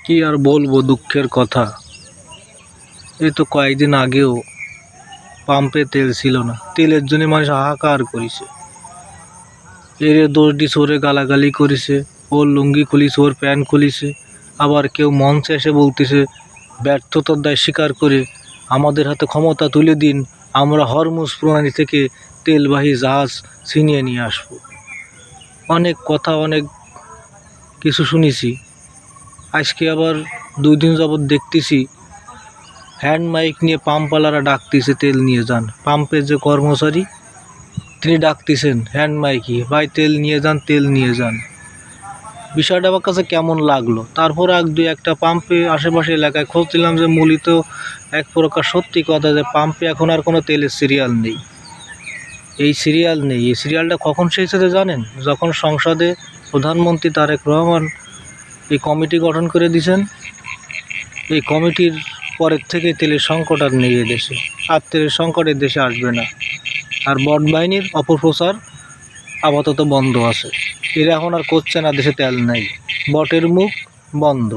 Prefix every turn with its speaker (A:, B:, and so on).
A: কি আর বলবো, দুঃখের কথা। এই তো কয়েকদিন আগেও পাম্পে তেল ছিল না, তেলের জন্য মানুষ হাহাকার করেছে। এরে দোষ দিছে, ওরে গালাগালি করেছে, ওর লুঙ্গি খুলিছে, ওর প্যান্ট খুলিছে। আবার কেউ মঞ্চে এসে বলতেছে ব্যর্থতার দায় স্বীকার করে আমাদের হাতে ক্ষমতা তুলে দিন, আমরা হরমুজ প্রণালী থেকে তেলবাহী জাহাজ ছিনিয়ে নিয়ে আসবো। অনেক কথা, অনেক কিছু শুনেছি। আজকে আবার 2 দিন যাবৎ দেখতেছি হ্যান্ড মাইক নিয়ে পাম্পওয়ালারা ডাকতেছে তেল নিয়ে যান। পাম্পের যে কর্মচারী তিনি ডাকতেছেন হ্যান্ড মাইকে, ভাই তেল নিয়ে যান, তেল নিয়ে যান। বিষয়টা আমার কাছে কেমন লাগলো। তারপর দুই একটা পাম্পে আশেপাশে এলাকায় খোঁজ দিলাম যে মূলত এক প্রকার সত্যি কথা, যে পাম্পে এখন আর কোনো তেলের সিরিয়াল নেই। এই সিরিয়ালটা কখন এসেছে জানেন? যখন সংসদে প্রধানমন্ত্রী তারেক রহমান এই কমিটি গঠন করে দিয়েছেন। এই কমিটির পরের থেকে তেলের সংকট আর নেই এদেশে। আর তেলের সংকট দেশে আসবে না। আর বট বাহিনীর অপপ্রচার আপাতত বন্ধ আছে। এরা এখন আর করছে না দেশে তেল নাই, বটের মুখ বন্ধ।